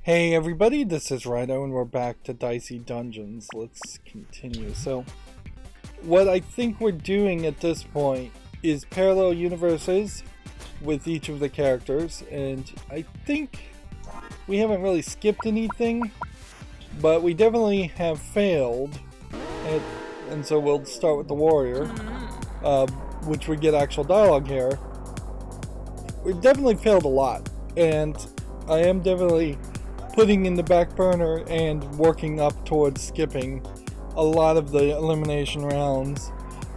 Hey everybody, this is Rydo and we're back to Dicey Dungeons. Let's continue. So, what I think we're doing at this point is parallel universes with each of the characters, and I think we haven't really skipped anything, but we definitely have failed, and so we'll start with the warrior, which we get actual dialogue here. We've definitely failed a lot, and I am definitely putting in the back burner and working up towards skipping a lot of the elimination rounds,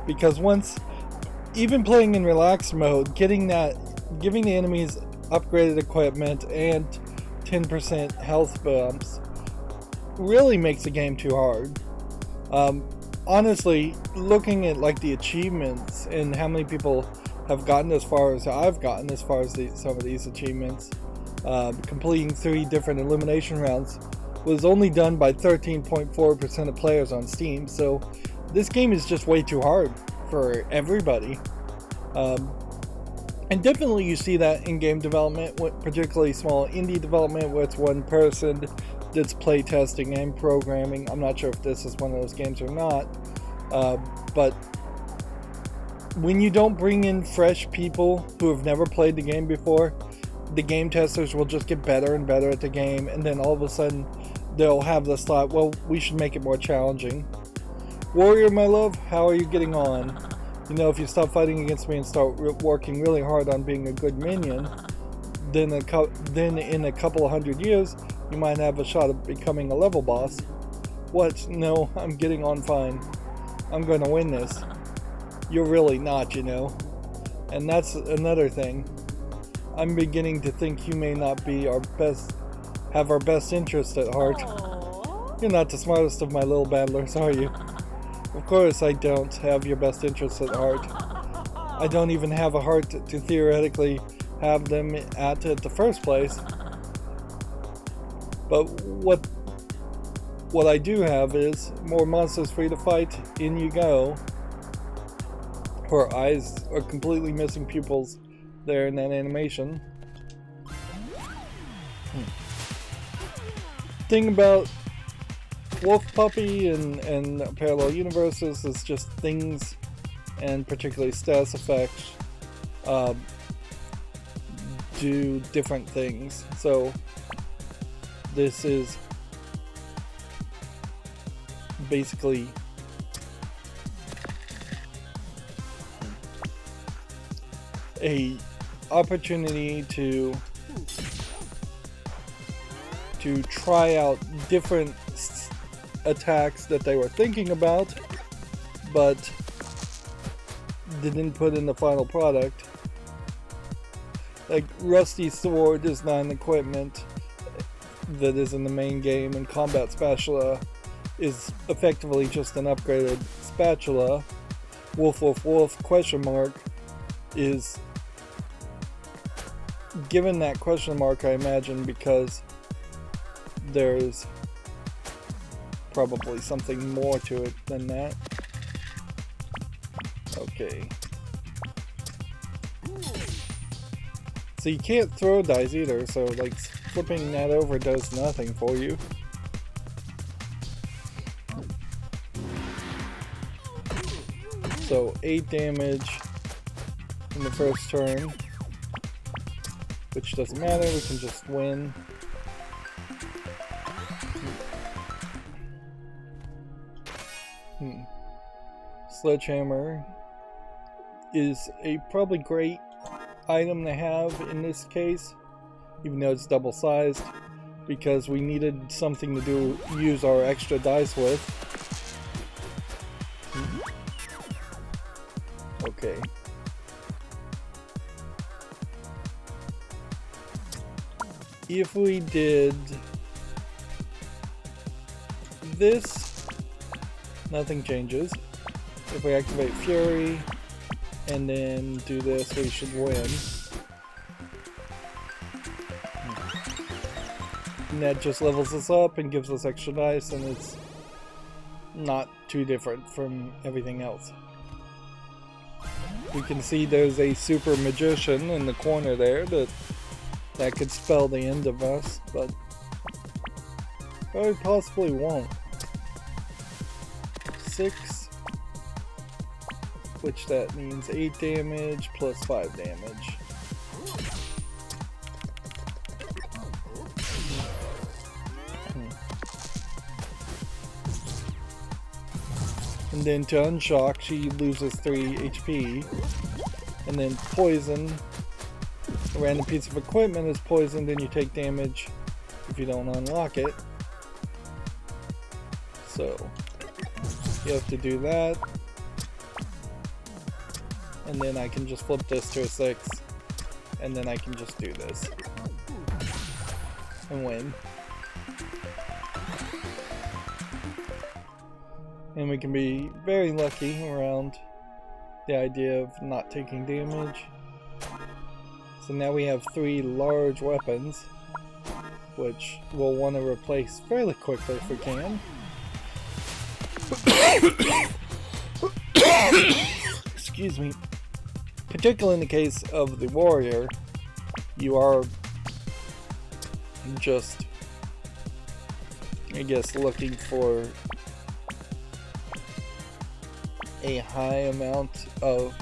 because once, even playing in relaxed mode, giving the enemies upgraded equipment and 10% health bumps really makes the game too hard. Honestly, looking at like the achievements and how many people have gotten as far as I've gotten as far as some of these achievements, completing 3 different elimination rounds was only done by 13.4% of players on Steam, so this game is just way too hard for everybody. And definitely you see that in game development, particularly small indie development where it's one person that's playtesting and programming. I'm not sure if this is one of those games or not, but when you don't bring in fresh people who have never played the game before, the game testers will just get better and better at the game, and then all of a sudden they'll have this thought, well, we should make it more challenging. Warrior, my love, how are you getting on? You know, if you stop fighting against me and start working really hard on being a good minion, then in a couple of hundred years, you might have a shot of becoming a level boss. What? No, I'm getting on fine. I'm going to win this. You're really not, you know. And that's another thing. I'm beginning to think you may not be have our best interest at heart. Aww. You're not the smartest of my little battlers, are you? Of course I don't have your best interests at heart. I don't even have a heart to theoretically have them at the first place. But what I do have is more monsters for you to fight. In you go. Her eyes are completely missing pupils there in that animation. Thing about Wolf Puppy and parallel universes is just things, and particularly status effects, do different things. So this is basically a opportunity to try out different attacks that they were thinking about but didn't put in the final product. Like Rusty Sword is not an equipment that is in the main game, and Combat Spatula is effectively just an upgraded spatula. Wolf Wolf Wolf ? Is given that question mark, I imagine, because there's probably something more to it than that. Okay. So you can't throw dice either, so like flipping that over does nothing for you. So 8 damage in the first turn, which doesn't matter, we can just win. Sledgehammer is a probably great item to have in this case, even though it's double sized, because we needed something to use our extra dice with. Okay. If we did this, nothing changes. If we activate Fury and then do this, we should win. And that just levels us up and gives us extra dice, and it's not too different from everything else. We can see there's a super magician in the corner there that could spell the end of us, but Or it possibly won't. 6, which that means 8 damage plus 5 damage. And then to unshock, she loses 3 HP. And then poison. A random piece of equipment is poisoned and you take damage if you don't unlock it. So you have to do that. And then I can just flip this to a 6. And then I can just do this. And win. And we can be very lucky around the idea of not taking damage. So now we have 3 large weapons, which we'll want to replace fairly quickly if we can. Excuse me. Particularly in the case of the warrior, you are just, I guess, looking for a high amount of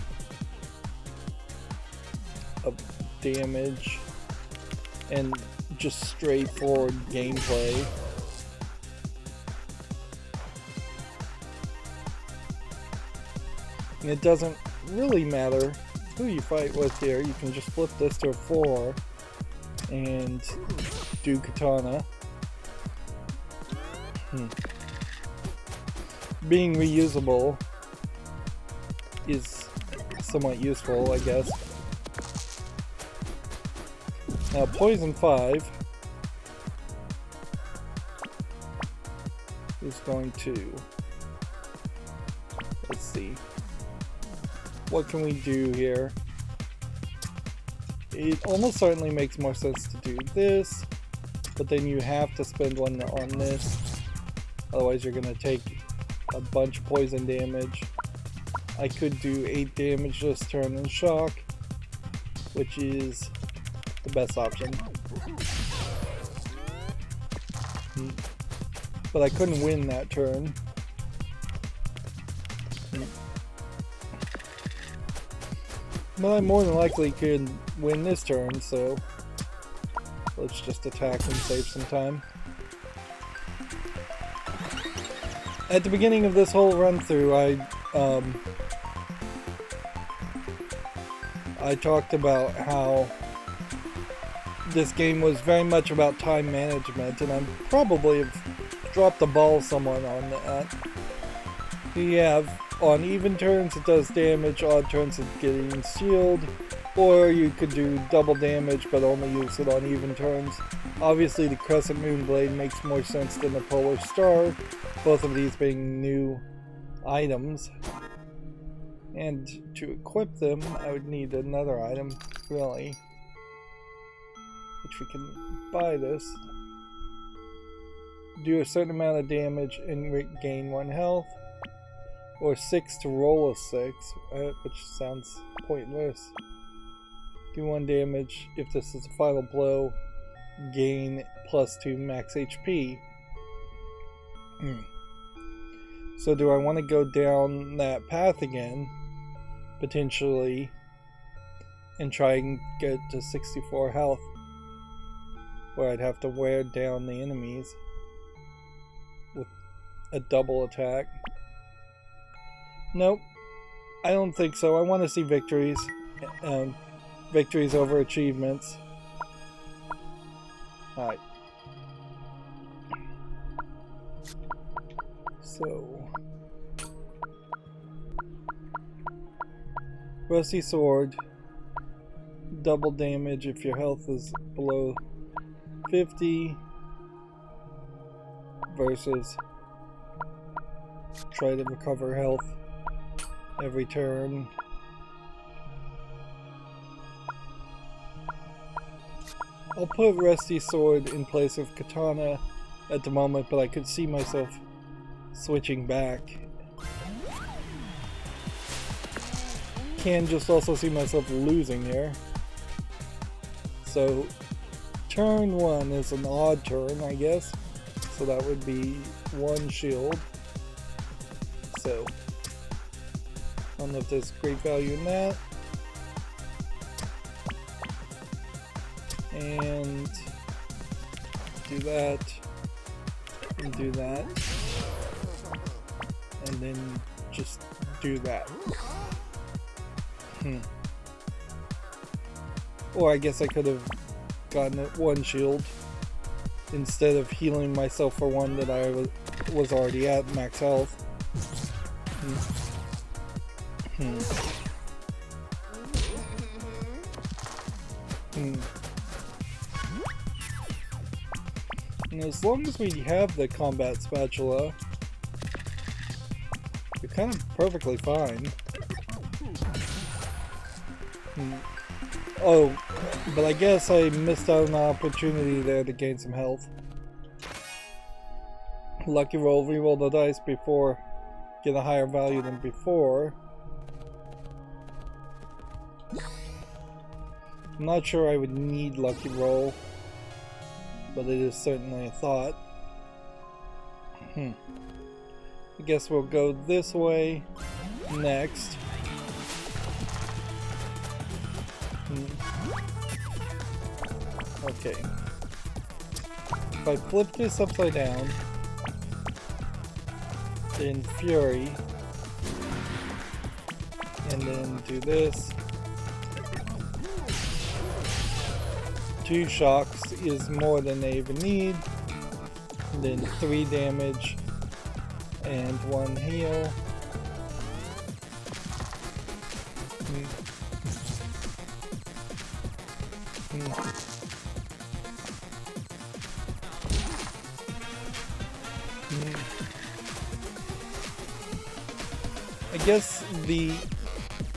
damage and just straightforward gameplay. And it doesn't really matter who you fight with here. You can just flip this to a 4 and do katana. Being reusable is somewhat useful, I guess. Now, poison 5 is going to, let's see, what can we do here? It almost certainly makes more sense to do this, but then you have to spend one on this, otherwise you're going to take a bunch of poison damage. I could do 8 damage this turn and shock, which is the best option. But I couldn't win that turn. But I more than likely could win this turn, so let's just attack and save some time. At the beginning of this whole run through, I talked about how this game was very much about time management, and I probably have dropped the ball somewhat on that. You have, on even turns it does damage, odd turns it's getting sealed, or you could do double damage but only use it on even turns. Obviously the Crescent Moon Blade makes more sense than the Polar Star, both of these being new items. And to equip them, I would need another item, really. Which we can buy this. Do a certain amount of damage and gain 1 health. Or 6 to roll a 6, which sounds pointless. Do 1 damage if this is a final blow. Gain +2 max HP. So do I want to go down that path again? Potentially. And try and get to 64 health. Where I'd have to wear down the enemies. With a double attack. Nope, I don't think so. I want to see victories. Victories over achievements. Alright. So. Rusty Sword. Double damage if your health is below 50. Versus. Try to recover health every turn. I'll put Rusty Sword in place of Katana at the moment, but I could see myself switching back. Can just also see myself losing here. So turn 1 is an odd turn, I guess. So that would be 1 shield. So I don't know if there's great value in that. And do that. And do that. And then just do that. Or I guess I could have gotten it 1 shield instead of healing myself for 1 that I was already at max health. And as long as we have the combat spatula, we're kind of perfectly fine. Oh, but I guess I missed out on an opportunity there to gain some health. Lucky roll, reroll the dice before, get a higher value than before. I'm not sure I would need lucky roll, but it is certainly a thought. I guess we'll go this way next. Okay. If I flip this upside down, then Fury, and then do this. 2 shocks is more than they even need. And then 3 damage and 1 heal. I guess the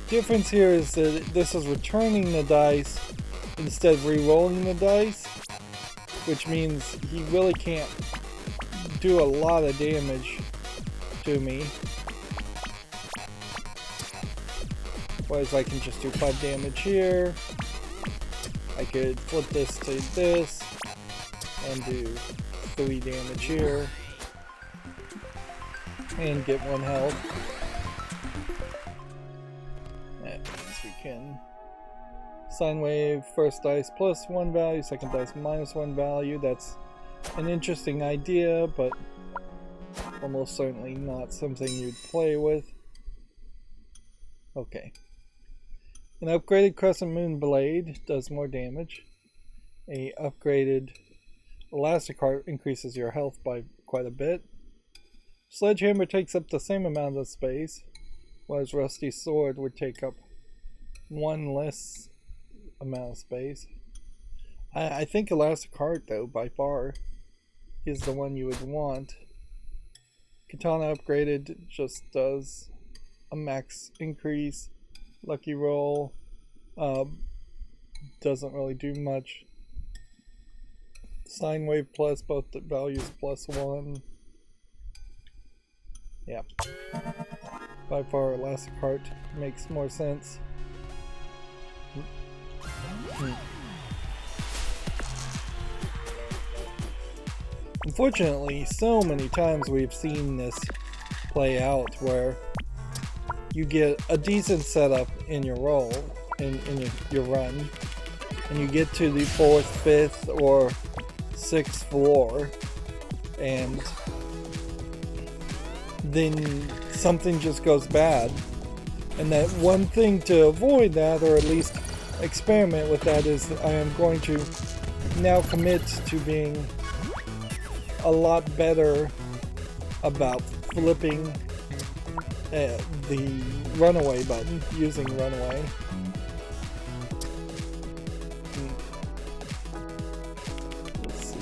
difference here is that this is returning the dice instead of re-rolling the dice, which means he really can't do a lot of damage to me. Whereas I can just do 5 damage here. I could flip this to this and do 3 damage here and get 1 health. That means we can sine wave, first dice plus 1 value, second dice minus 1 value. That's an interesting idea, but almost certainly not something you'd play with. Okay. An upgraded Crescent Moon Blade does more damage. A upgraded Elastic Heart increases your health by quite a bit. Sledgehammer takes up the same amount of space, whereas Rusty Sword would take up 1 less amount of space. I think Elastic Heart, though, by far, is the one you would want. Katana upgraded just does a max increase. Lucky roll doesn't really do much. Sine wave plus, both the values plus 1. Yeah. By far, Elastic Heart makes more sense. Unfortunately, so many times we've seen this play out where you get a decent setup in your roll, in your run, and you get to the 4th, 5th, or 6th floor, and then something just goes bad. And that one thing to avoid that, or at least experiment with that, is I am going to now commit to being a lot better about flipping the runaway button, using runaway. Let's see.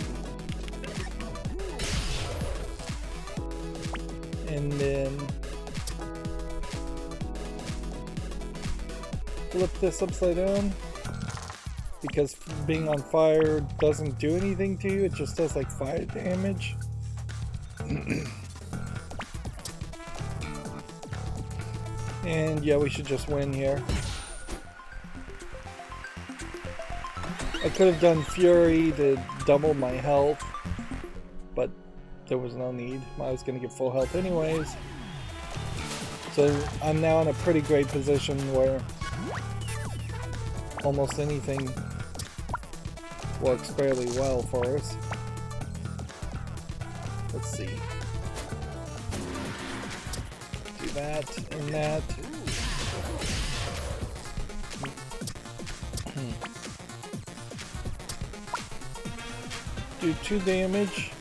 And then flip this upside down, because being on fire doesn't do anything to you, it just does like fire damage. And yeah, we should just win here. I could have done Fury to double my health, but there was no need. I was going to get full health anyways. So I'm now in a pretty great position where almost anything works fairly well for us. Let's see. Do that and that. Do 2 damage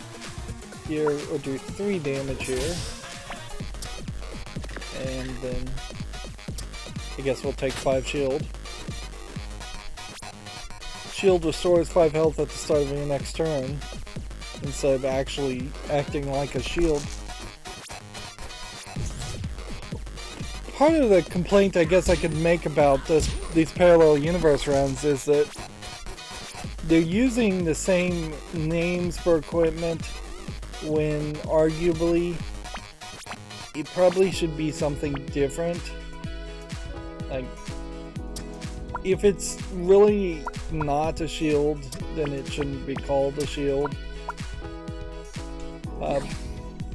here, or do 3 damage here. And then I guess we'll take 5 shield. Shield restores 5 health at the start of your next turn, instead of actually acting like a shield. Part of the complaint I guess I could make about these parallel universe runs is that they're using the same names for equipment when arguably it probably should be something different. Like, if it's really not a shield, then it shouldn't be called a shield.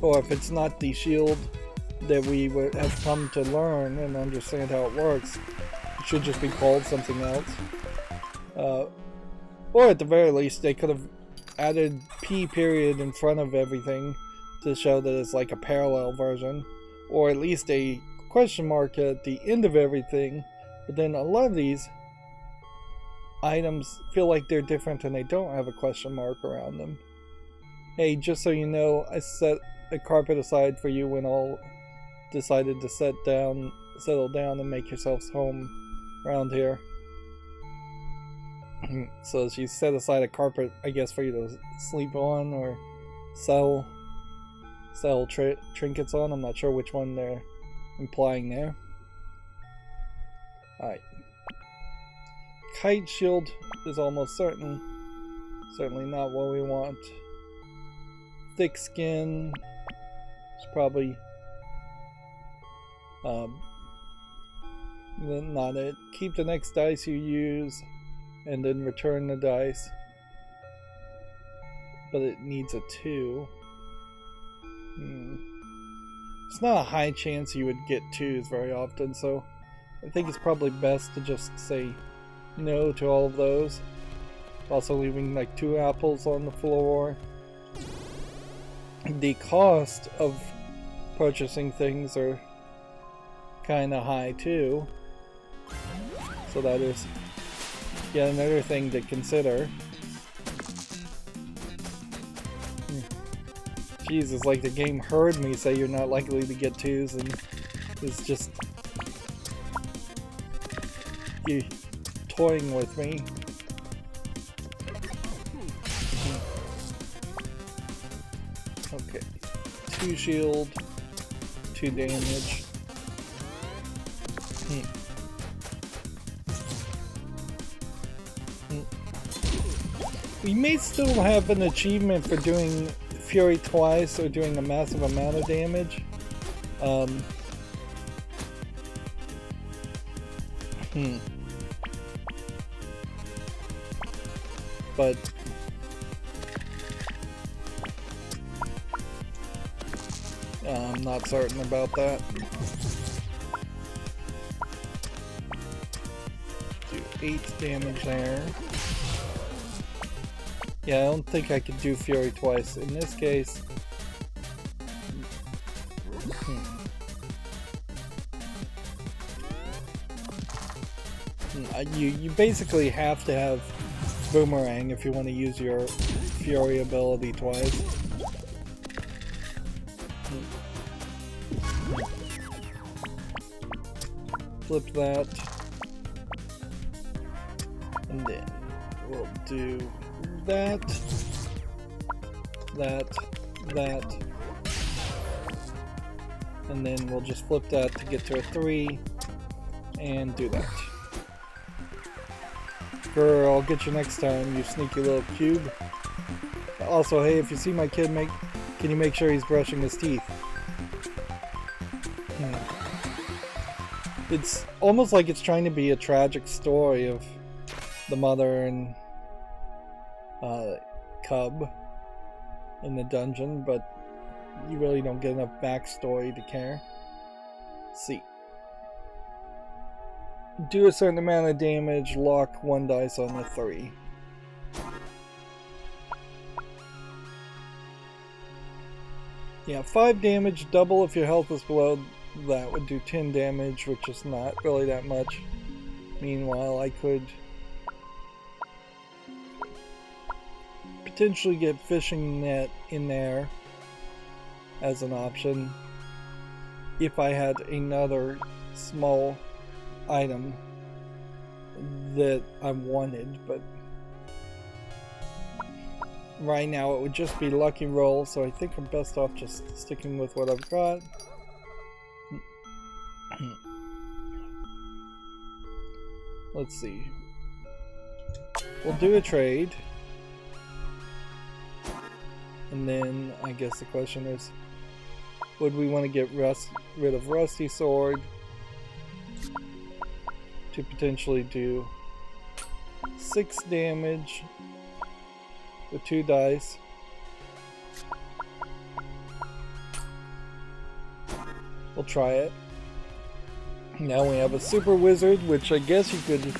Or if it's not the shield that we would have come to learn and understand how it works, it should just be called something else. Or at the very least, they could have added P period in front of everything to show that it's like a parallel version. Or at least a question mark at the end of everything. But then a lot of these items feel like they're different and they don't have a question mark around them. Hey, just so you know, I set a carpet aside for you when all decided to settle down and make yourselves home around here. So she set aside a carpet, I guess, for you to sleep on or sell trinkets on. I'm not sure which one they're implying there. Alright. Kite shield is almost certainly not what we want. Thick skin is probably not it. Keep the next dice you use and then return the dice, but it needs a 2. It's not a high chance you would get 2s very often, so I think it's probably best to just say no to all of those. Also leaving like 2 apples on the floor. The cost of purchasing things are kinda high too, so that is yet another thing to consider. Jeez, it's like the game heard me say you're not likely to get 2s and is just toying with me. Okay, 2 shield, 2 damage. We may still have an achievement for doing Fury twice or doing a massive amount of damage. But I'm not certain about that. Do 8 damage there. Yeah, I don't think I could do Fury twice. In this case, you basically have to have Boomerang if you want to use your Fury ability twice. Flip that. And then we'll do that, and then we'll just flip that to get to a 3, and do that. Girl, I'll get you next time, you sneaky little cube. Also, hey, if you see my kid, can you make sure he's brushing his teeth? It's almost like it's trying to be a tragic story of the mother and cub in the dungeon, but you really don't get enough backstory to care. Let's see. Do a certain amount of damage, lock 1 dice on the 3. Yeah, 5 damage, double if your health is below that would do 10 damage, which is not really that much. Meanwhile, I could potentially get fishing net in there as an option if I had another small item that I wanted, but right now it would just be lucky roll, so I think I'm best off just sticking with what I've got. Let's see. We'll do a trade. And then I guess the question is, would we want to get rid of Rusty Sword to potentially do 6 damage with 2 dice? We'll try it. Now we have a Super Wizard, which I guess you could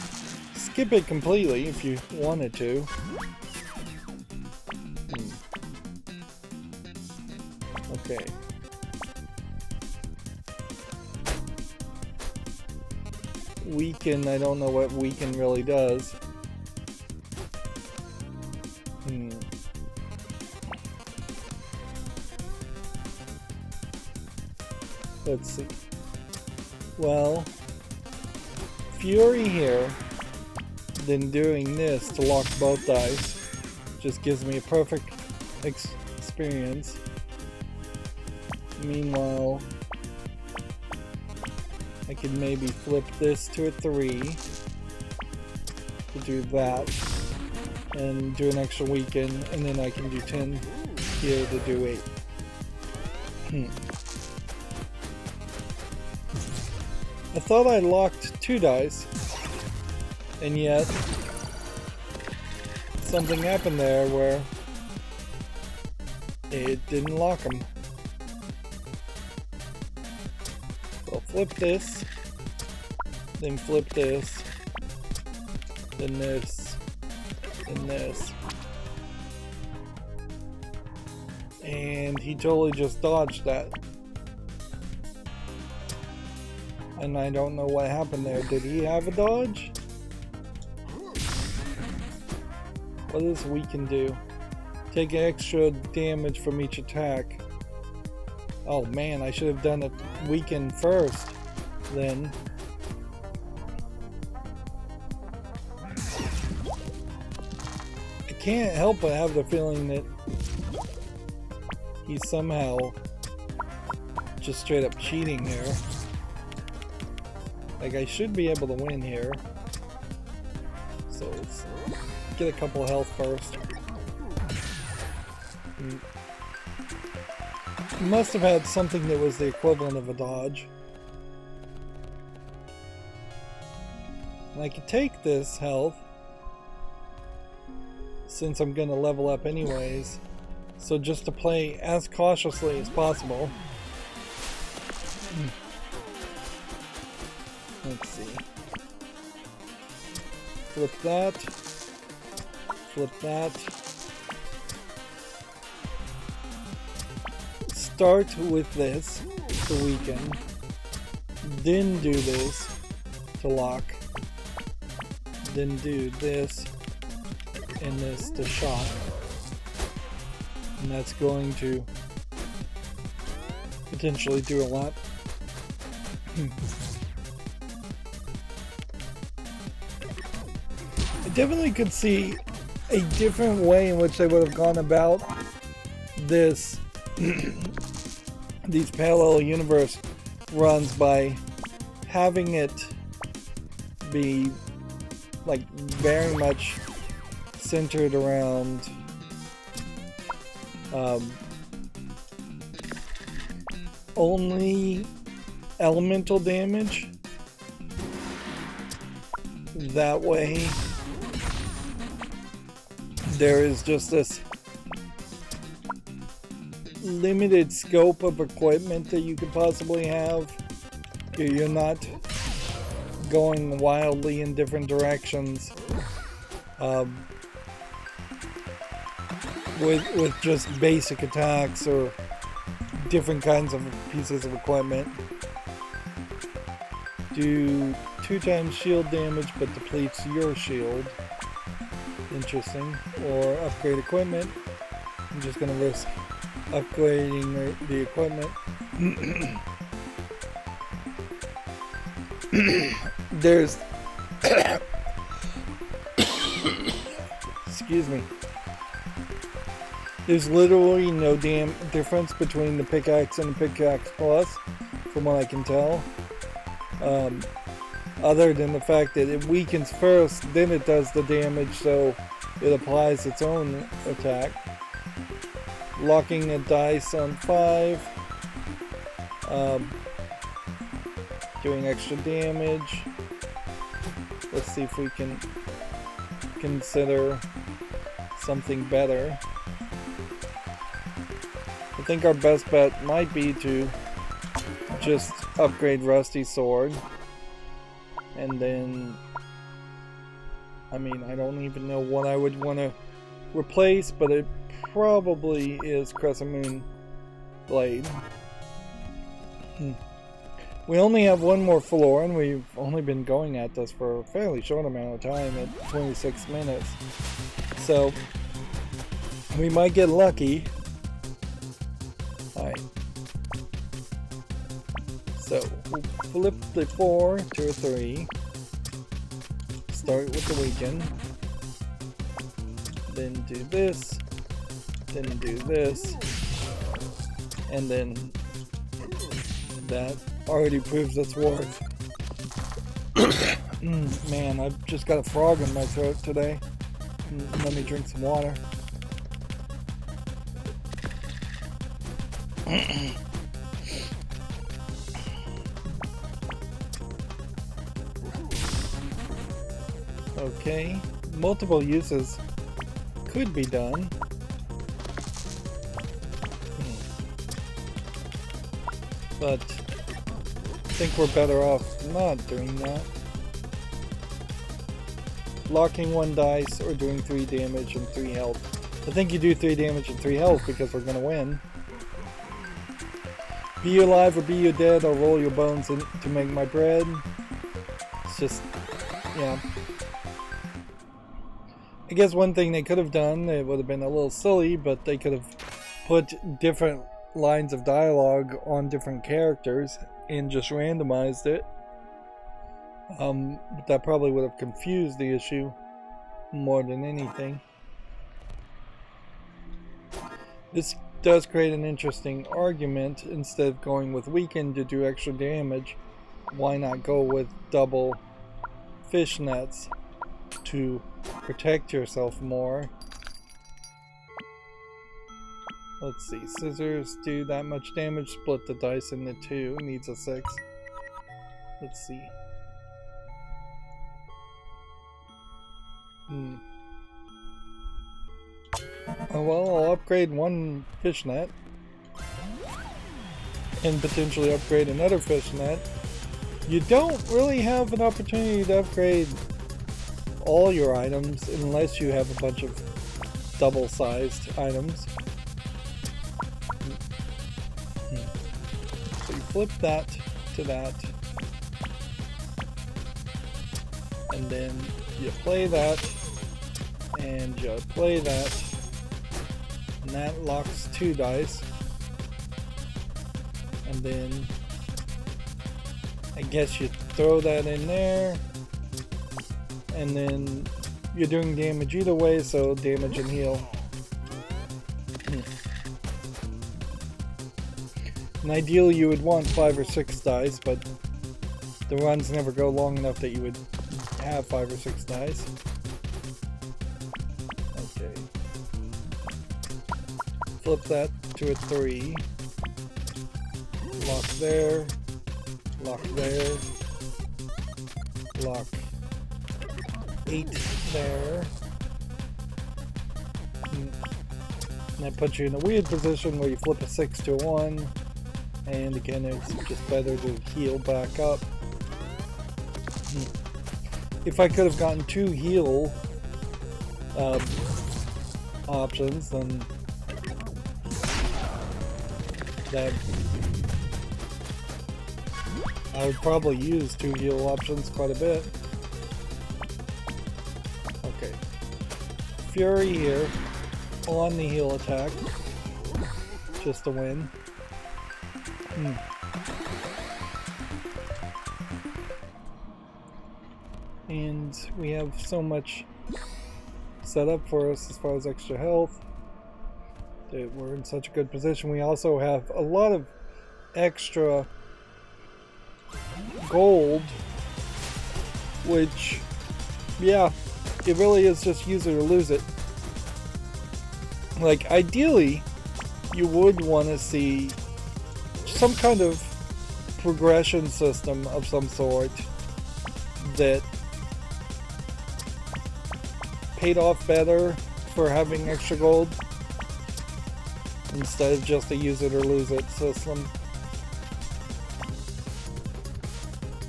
skip it completely if you wanted to. Okay. Weaken, I don't know what weaken really does. Let's see. Well, Fury here, then doing this to lock both dice just gives me a perfect experience. Meanwhile, I could maybe flip this to a 3 to do that and do an extra weaken, and then I can do 10 here to do 8. I thought I locked 2 dice, and yet something happened there where it didn't lock them. So flip this, then flip this, then this, then this. And he totally just dodged that. And I don't know what happened there. Did he have a dodge? What does weaken do? Take extra damage from each attack. Oh man, I should have done it weaken first then. I can't help but have the feeling that he's somehow just straight up cheating here. Like, I should be able to win here. So let's get a couple of health first. He must have had something that was the equivalent of a dodge. And I could take this health, since I'm going to level up anyways. So just to play as cautiously as possible. Let's see. Flip that. Flip that. Start with this to weaken. Then do this to lock. Then do this and this to shock. And that's going to potentially do a lot. I definitely could see a different way in which they would have gone about this these parallel universe runs by having it be like very much centered around only elemental damage. That way there is just this limited scope of equipment that you could possibly have. You're not going wildly in different directions with just basic attacks or different kinds of pieces of equipment. Do 2 times shield damage but depletes your shield. Interesting. Or upgrade equipment. I'm just gonna risk upgrading the equipment. There's excuse me. There's literally no damn difference between the pickaxe and the pickaxe plus, from what I can tell. Other than the fact that it weakens first, then it does the damage, so it applies its own attack. Locking a dice on 5. Doing extra damage. Let's see if we can consider something better. I think our best bet might be to just upgrade Rusty's sword. And then, I mean, I don't even know what I would want to replace, but it probably is Crescent Moon Blade. We only have one more floor, and we've only been going at this for a fairly short amount of time, at 26 minutes. So, we might get lucky. Alright. So, we'll flip the 4 to a 3. Start with the weaken. Then do this. Then do this. And then that already proves its worth. Man, I've just got a frog in my throat today. Let me drink some water. Okay, multiple uses could be done. But I think we're better off not doing that. Locking 1 dice or doing 3 damage and 3 health. I think you do 3 damage and 3 health because we're gonna win. Be you alive or be you dead, I'll roll your bones in to make my bread. It's just, yeah. I guess one thing they could have done, it would have been a little silly, but they could have put different lines of dialogue on different characters and just randomized it. But that probably would have confused the issue more than anything. This does create an interesting argument. Instead of going with weaken to do extra damage, why not go with double fishnets to protect yourself more? Let's see, scissors do that much damage, split the dice into 2, needs a 6. Let's see. Oh well, I'll upgrade 1 fishnet. And potentially upgrade another fishnet. You don't really have an opportunity to upgrade all your items unless you have a bunch of double-sized items. So you flip that to that, and then you play that, and you play that, and that locks 2 dice, and then I guess you throw that in there, and then you're doing damage either way, so damage and heal. And ideally you would want 5 or 6 dice, but the runs never go long enough that you would have 5 or 6 dice. Okay. Flip that to a 3. Lock there. Lock there. Lock 8 there. And that puts you in a weird position where you flip a 6 to a 1. And again, it's just better to heal back up. If I could have gotten 2 heal options, then that I would probably use 2 heal options quite a bit. Okay. Fury here on the heal attack. Just a win. And we have so much set up for us as far as extra health that we're in such a good position. We also have a lot of extra gold, which, yeah, it really is just use it or lose it. Like, ideally, you would want to see some kind of progression system of some sort that paid off better for having extra gold instead of just a use it or lose it system.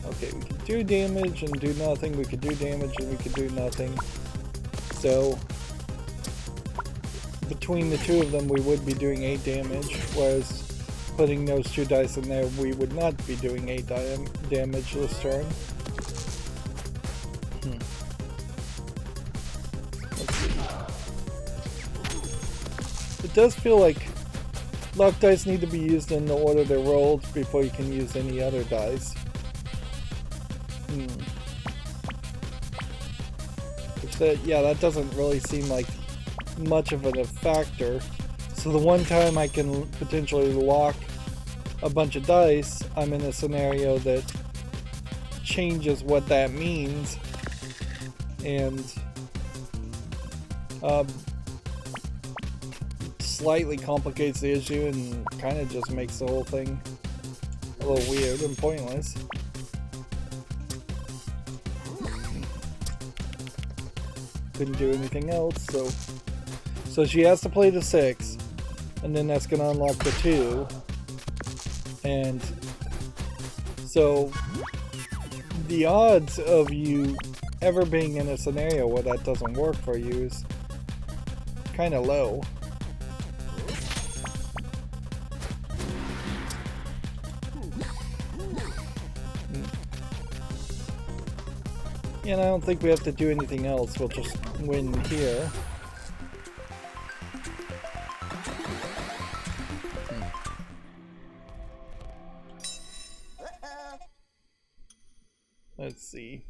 Okay, we can do damage and do nothing, we could do damage and we could do nothing. So between the two of them we would be doing 8 damage, whereas putting those 2 dice in there we would not be doing 8 damage this turn. It does feel like luck dice need to be used in the order they're rolled before you can use any other dice. That doesn't really seem like much of a factor. So the one time I can potentially lock a bunch of dice, I'm in a scenario that changes what that means, and slightly complicates the issue and kind of just makes the whole thing a little weird and pointless. Couldn't do anything else, so she has to play the 6, and then that's gonna unlock the 2, and so the odds of you ever being in a scenario where that doesn't work for you is kind of low. And I don't think we have to do anything else, we'll just win here. Let's see.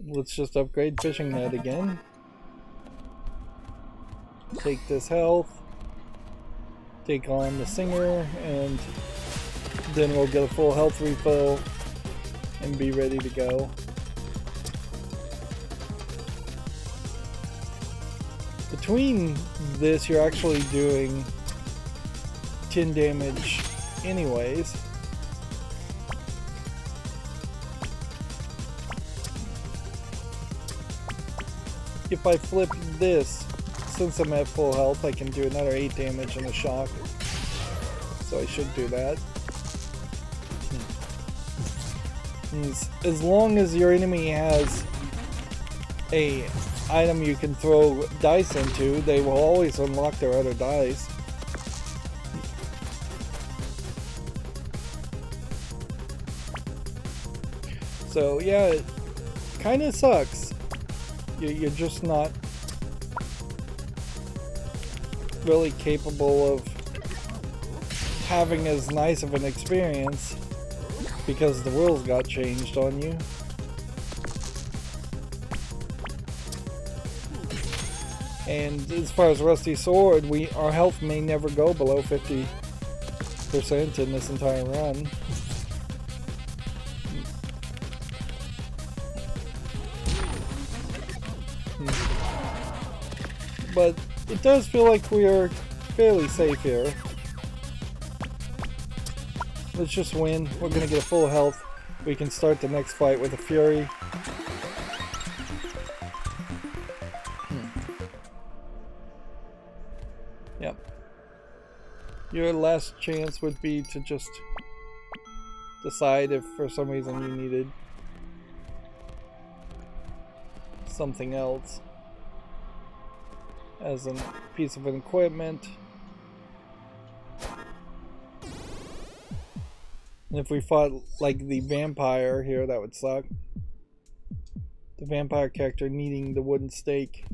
Let's just upgrade fishing net again. Take this health. Take on the singer, and then we'll get a full health refill and be ready to go. Between this, you're actually doing 10 damage anyways. If I flip this, since I'm at full health, I can do another 8 damage and a shock. So I should do that. As long as your enemy has a item you can throw dice into, they will always unlock their other dice. So yeah, it kind of sucks. You're just not really capable of having as nice of an experience because the rules got changed on you. And as far as Rusty Sword, our health may never go below 50% in this entire run. But it does feel like we are fairly safe here. Let's just win. We're gonna get a full health. We can start the next fight with a Fury. Yep. Your last chance would be to just decide if for some reason you needed something else as a piece of equipment. And if we fought like the vampire here, that would suck. The vampire character needing the wooden stake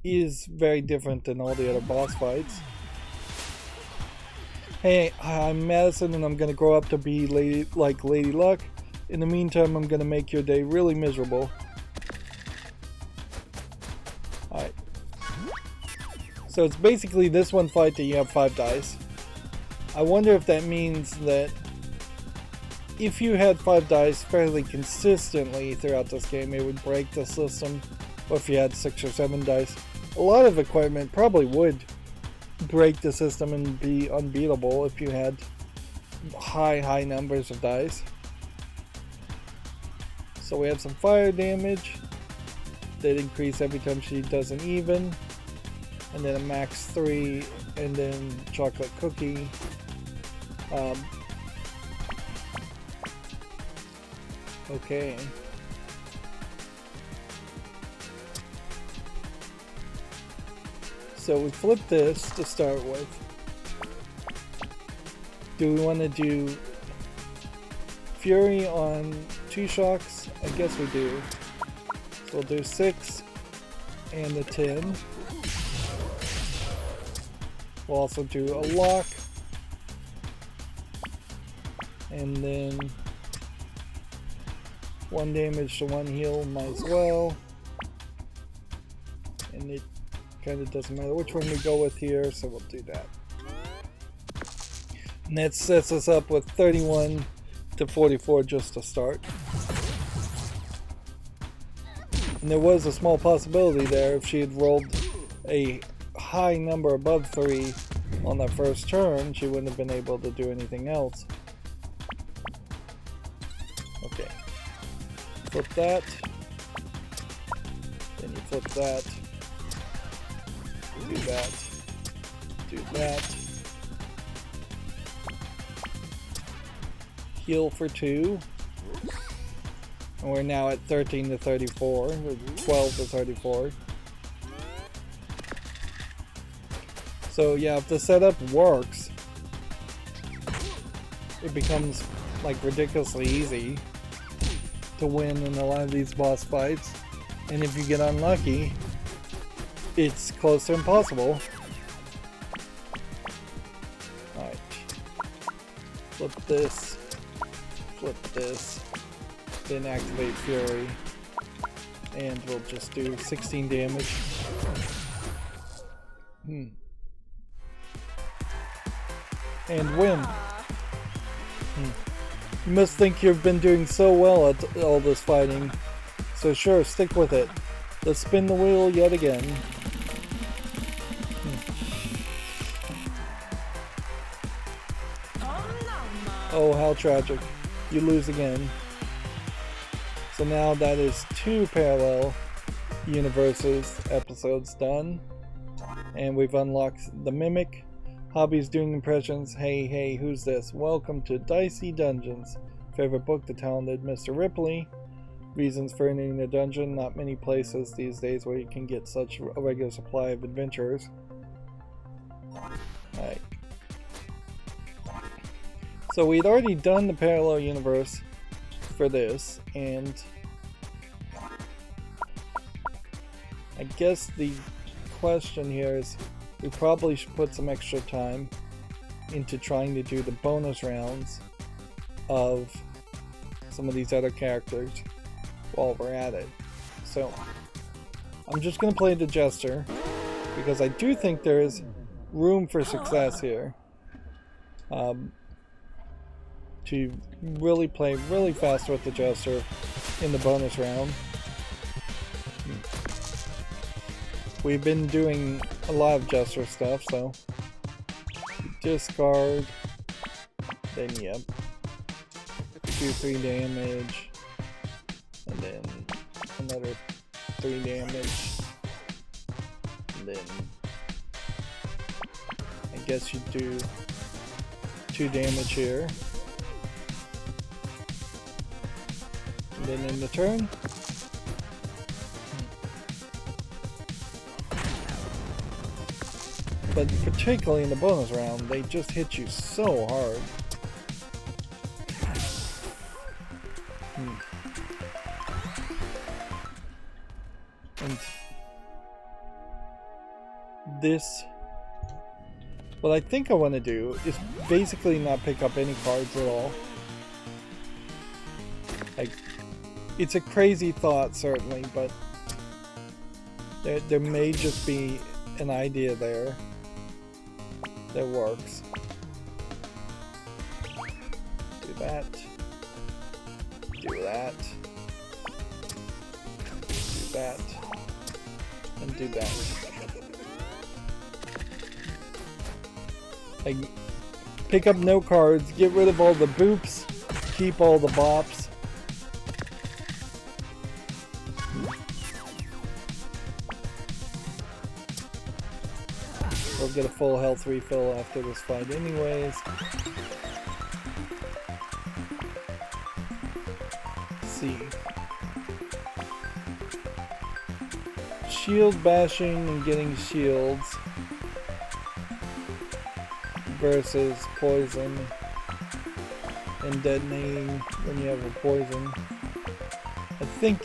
is very different than all the other boss fights. Hey, I'm Madison and I'm gonna grow up to be like Lady Luck. In the meantime, I'm gonna make your day really miserable. Alright. So it's basically this one fight that you have 5 dice. I wonder if that means that if you had 5 dice fairly consistently throughout this game, it would break the system. Or if you had 6 or 7 dice. A lot of equipment probably would break the system and be unbeatable if you had high numbers of dice. So we have some fire damage that increase every time she does an even, and then a max 3, and then chocolate cookie. Okay. So we flip this to start with. Do we want to do Fury on 2 shocks? I guess we do. So we'll do 6 and the 10. We'll also do a lock. And then 1 damage to 1 heal, might as well. And it kind of doesn't matter which one we go with here, so we'll do that. And that sets us up with 31 to 44 just to start. And there was a small possibility there if she had rolled a high number above 3 on that first turn, she wouldn't have been able to do anything else. Okay. Flip that. Then you flip that. Do that. Do that. Heal for 2. And we're now at 13 to 34. 12 to 34. So yeah, if the setup works, it becomes like ridiculously easy to win in a lot of these boss fights. And if you get unlucky, it's close to impossible. Alright. Flip this. Flip this. Then activate Fury. And we'll just do 16 damage. And win. You must think you've been doing so well at all this fighting. So sure, stick with it. Let's spin the wheel yet again. Oh, how tragic. You lose again. So now that is 2 parallel universes episodes done. And we've unlocked the Mimic. Hobbies doing impressions. Hey, who's this? Welcome to Dicey Dungeons. Favorite book, The Talented Mr. Ripley. Reasons for entering the dungeon. Not many places these days where you can get such a regular supply of adventurers. Alright. So we'd already done the parallel universe for this, and I guess the question here is we probably should put some extra time into trying to do the bonus rounds of some of these other characters while we're at it. So I'm just going to play the Jester because I do think there is room for success here. To really play really fast with the Jester in the bonus round. We've been doing a lot of Jester stuff, so discard, then yep, 2-3 damage, and then another 3 damage, and then guess you do 2 damage here. And then in the turn. But particularly in the bonus round, they just hit you so hard. And this, what I think I want to do is basically not pick up any cards at all. Like, it's a crazy thought certainly, but there may just be an idea there that works. Do that. Do that. Do that. And do that. Like, pick up no cards, get rid of all the boops, keep all the bops. We'll get a full health refill after this fight anyways. Let's see. Shield bashing and getting shields versus poison and detonating when you have a poison. I think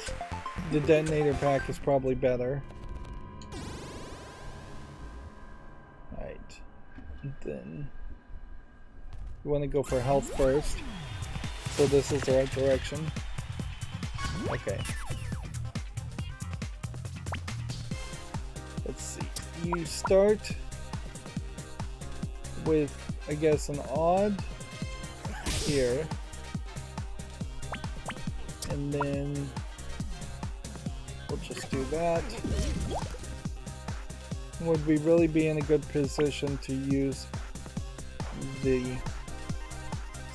the detonator pack is probably better. Then you want to go for health first, so this is the right direction. Okay. Let's see. You start with, I guess, an odd here, and then we'll just do that. Would we really be in a good position to use the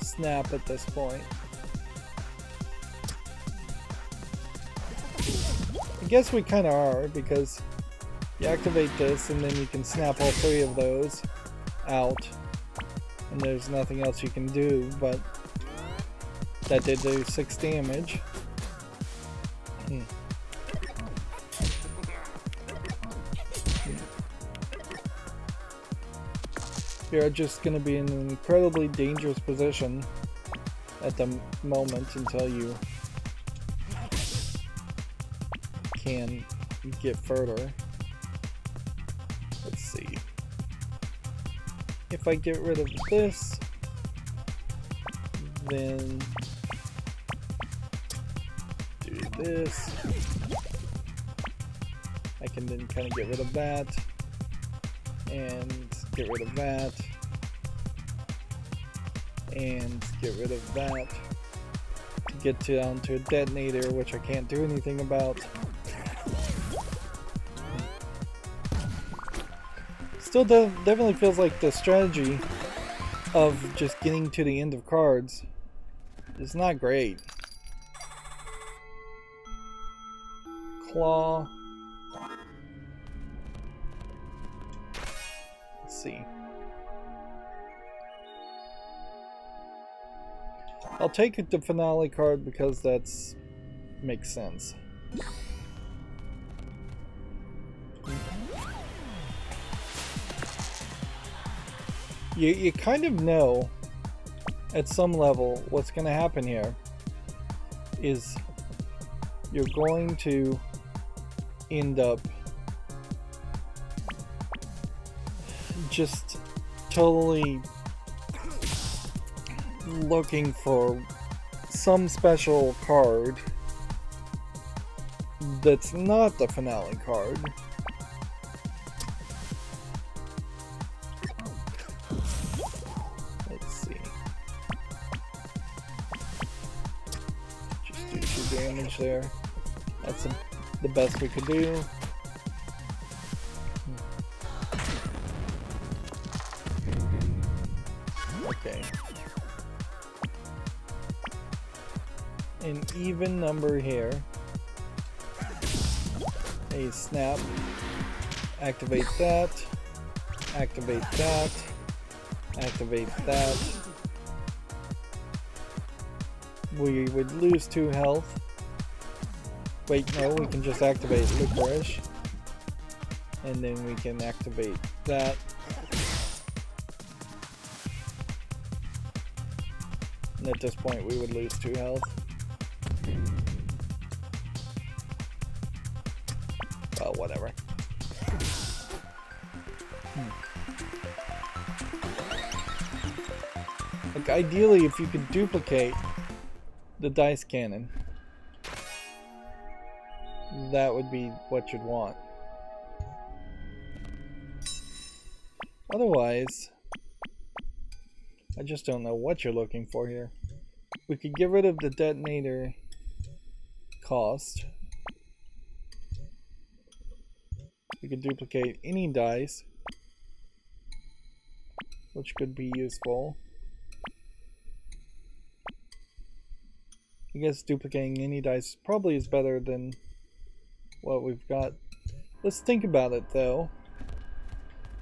snap at this point? I guess we kind of are, because you activate this and then you can snap all 3 of those out and there's nothing else you can do, but that did do 6 damage. You're just going to be in an incredibly dangerous position at the moment until you can get further. Let's see. If I get rid of this, then do this. I can then kind of get rid of that and get rid of that, and get rid of that, to get down to a detonator, which I can't do anything about. Still definitely feels like the strategy of just getting to the end of cards is not great. Claw. See. I'll take the finale card because that's makes sense. You kind of know at some level what's going to happen here is you're going to end up just totally looking for some special card that's not the finale card. Let's see. Just do 2 damage there. That's the best we could do. Okay. An even number here. A snap. Activate that. Activate that. Activate that. We would lose 2 health. Wait, no, we can just activate Licorice. And then we can activate that. And at this point we would lose 2 health. Well, whatever. Like, ideally, if you could duplicate the dice cannon, that would be what you'd want. Otherwise, I just don't know what you're looking for here. We could get rid of the detonator cost. We could duplicate any dice, which could be useful. I guess duplicating any dice probably is better than what we've got. Let's think about it though.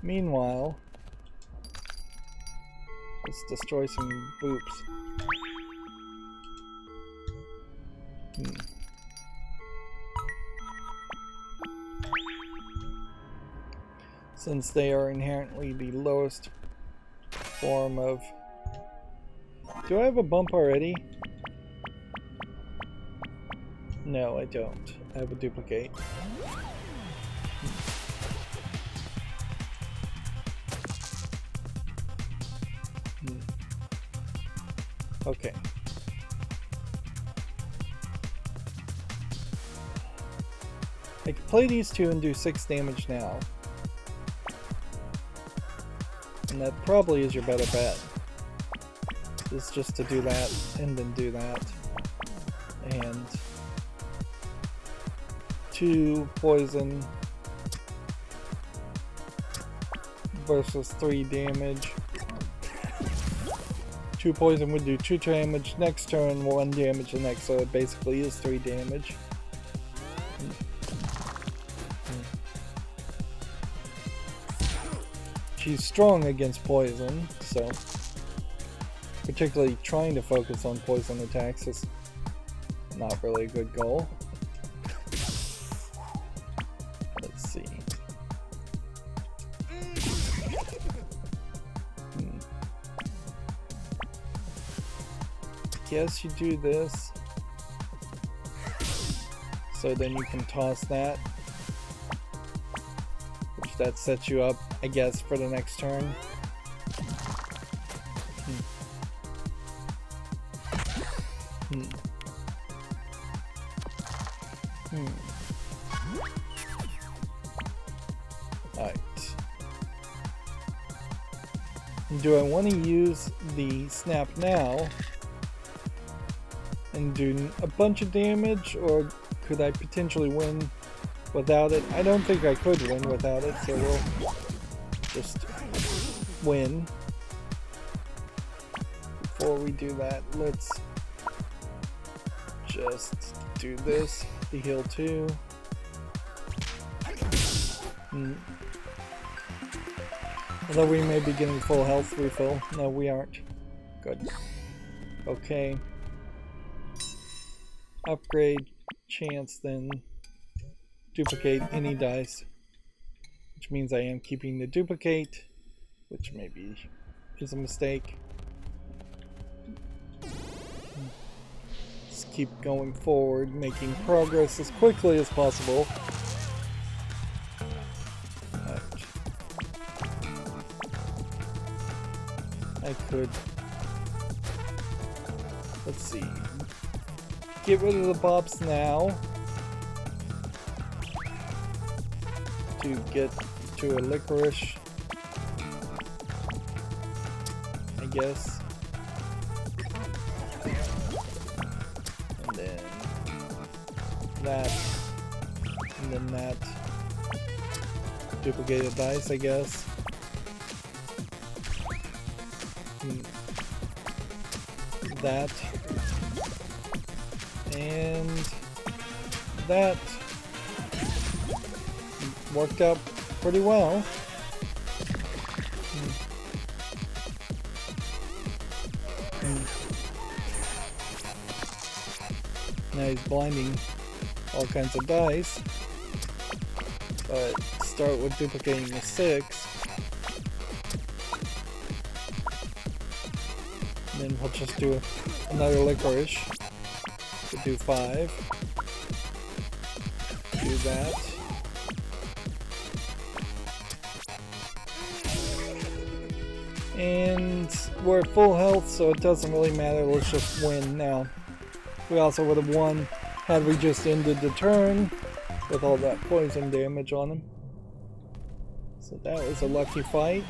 Meanwhile, let's destroy some boops. Since they are inherently the lowest form of... Do I have a bump already? No, I don't. I have a duplicate. Okay. I can play these two and do 6 damage now. And that probably is your better bet. Is just to do that and then do that. And 2 poison versus 3 damage. 2 poison would do 2 damage next turn, 1 damage the next, so it basically is 3 damage. She's strong against poison, so particularly trying to focus on poison attacks is not really a good goal. Let's see. Guess you do this, so then you can toss that, which that sets you up, I guess, for the next turn. Alright. Do I want to use the snap now and do a bunch of damage, or could I potentially win without it? I don't think I could win without it, so we'll just win. Before we do that, let's just do this, the heal 2. Although we may be getting full health refill. No, we aren't. Good. Okay. Upgrade chance, then duplicate any dice, which means I am keeping the duplicate, which maybe is a mistake. Let's keep going forward, making progress as quickly as possible. I could, let's see, get rid of the bops now to get to a licorice, I guess, and then that, and then that, duplicated dice, I guess. That and that worked out pretty well. Now he's blinding all kinds of dice. But start with duplicating the 6. And then we'll just do another licorice to do 5. Do that. And we're at full health, so it doesn't really matter. Let's just win now. We also would have won had we just ended the turn with all that poison damage on him. So that was a lucky fight.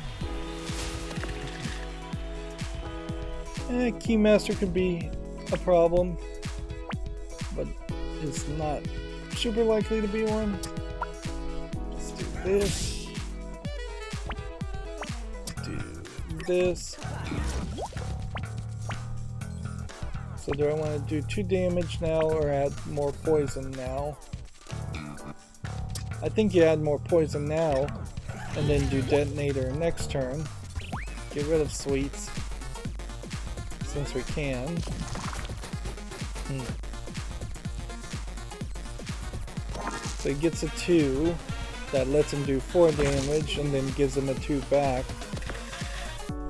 Keymaster could be a problem, but it's not super likely to be one. Let's do this. Do this. So do I want to do 2 damage now or add more poison now? I think you add more poison now and then do detonator next turn. Get rid of sweets since we can. So he gets a 2 that lets him do 4 damage and then gives him a 2 back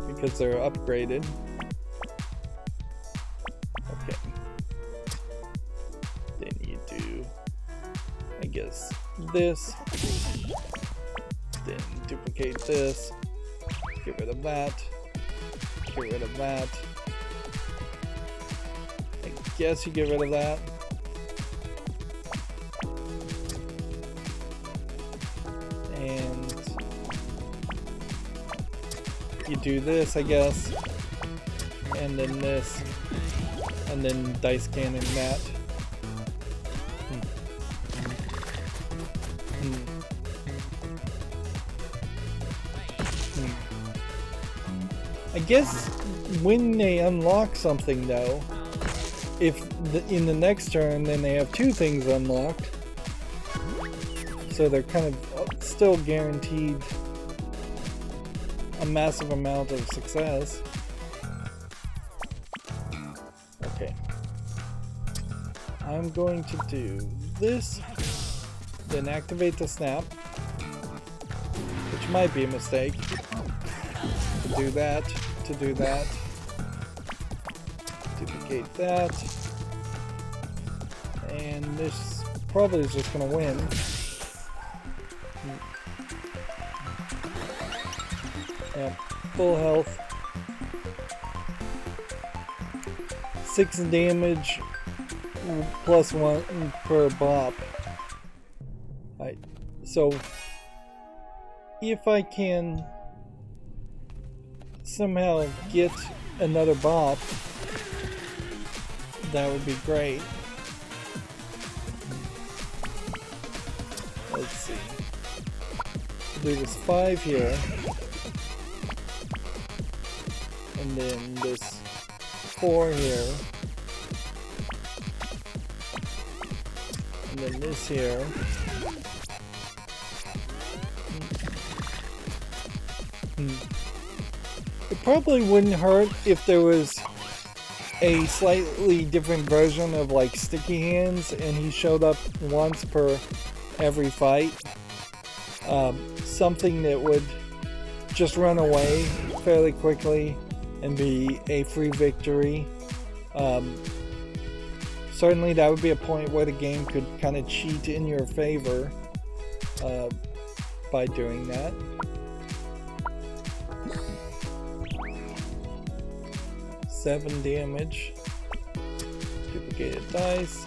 because they're upgraded. Okay. Then you do, I guess, this. Then duplicate this. Get rid of that. Get rid of that. I guess you get rid of that. And you do this, I guess. And then this. And then dice cannon that. I guess when they unlock something though, if in the next turn then they have 2 things unlocked, so they're kind of still guaranteed a massive amount of success. Okay. I'm going to do this, then activate the snap, which might be a mistake. To do that, to do that, duplicate that, and this probably is just going to win. Yep, full health. 6 damage plus 1 per bop. Alright, so if I can somehow get another bop, that would be great. Let's see. Do this 5 here. And then this 4 here. And then this here. It probably wouldn't hurt if there was a slightly different version of like Sticky Hands and he showed up once per every fight. Something that would just run away fairly quickly and be a free victory. Certainly that would be a point where the game could kind of cheat in your favor by doing that. Seven damage. Duplicated dice.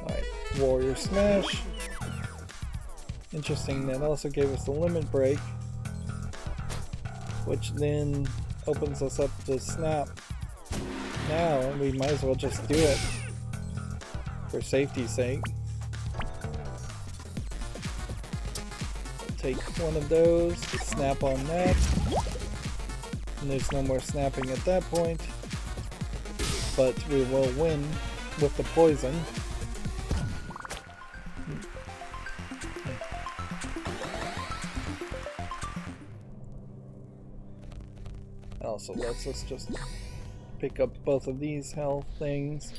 Alright, Warrior Smash. Interesting, that also gave us the limit break, which then opens us up to snap. Now we might as well just do it for safety's sake. Take one of those, snap on that, and there's no more snapping at that point, but we will win with the poison. Also lets us just pick up both of these health things.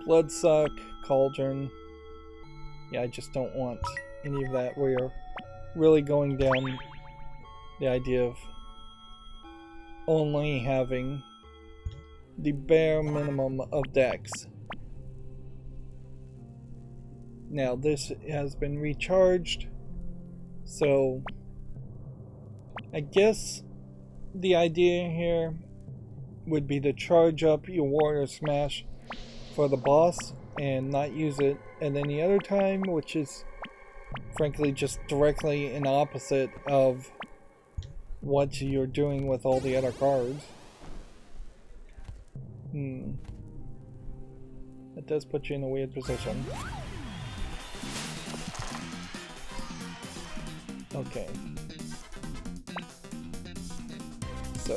Bloodsuck, Cauldron. Yeah, I just don't want any of that. We are really going down the idea of only having the bare minimum of decks. Now this has been recharged, so I guess the idea here would be to charge up your Warrior Smash for the boss and not use it at any other time, which is frankly just directly an opposite of what you're doing with all the other cards. That does put you in a weird position. Okay. So,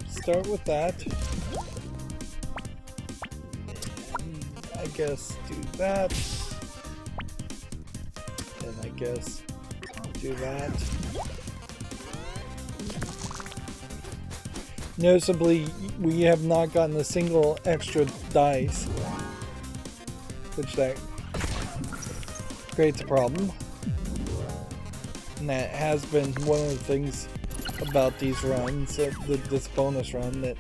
start with that. And I guess do that. And I guess do that. Noticeably, we have not gotten a single extra dice, which that creates a problem. And that has been one of the things about these runs, this bonus run, that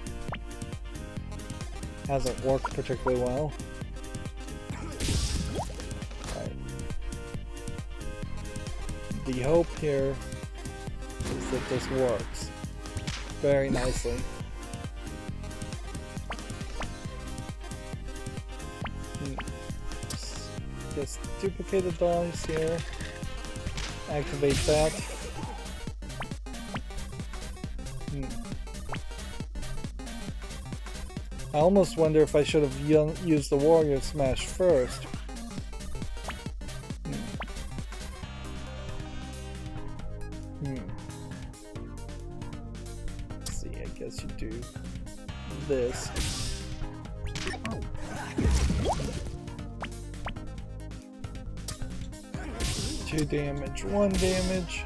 hasn't worked particularly well. Right. The hope here is that this works very nicely. Just duplicate the dice here. Activate that. I almost wonder if I should have used the Warrior Smash first. Let's see, I guess you do this. 2 damage, 1 damage.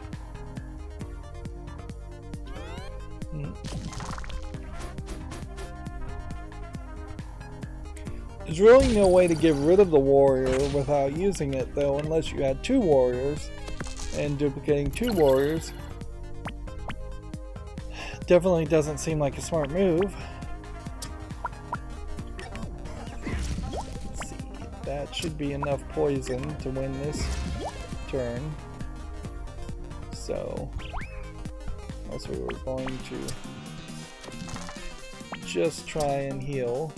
There's really no way to get rid of the warrior without using it, though, unless you had 2 warriors, and duplicating 2 warriors definitely doesn't seem like a smart move. Let's see, that should be enough poison to win this turn. So, unless we were going to just try and heal.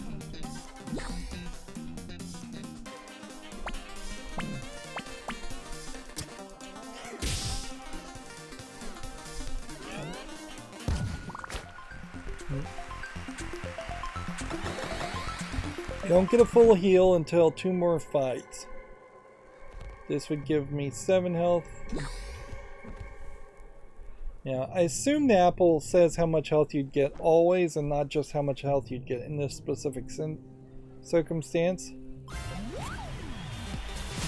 I don't get a full heal until 2 more fights. This would give me 7 health. Yeah, I assume the apple says how much health you'd get always, and not just how much health you'd get in this specific circumstance.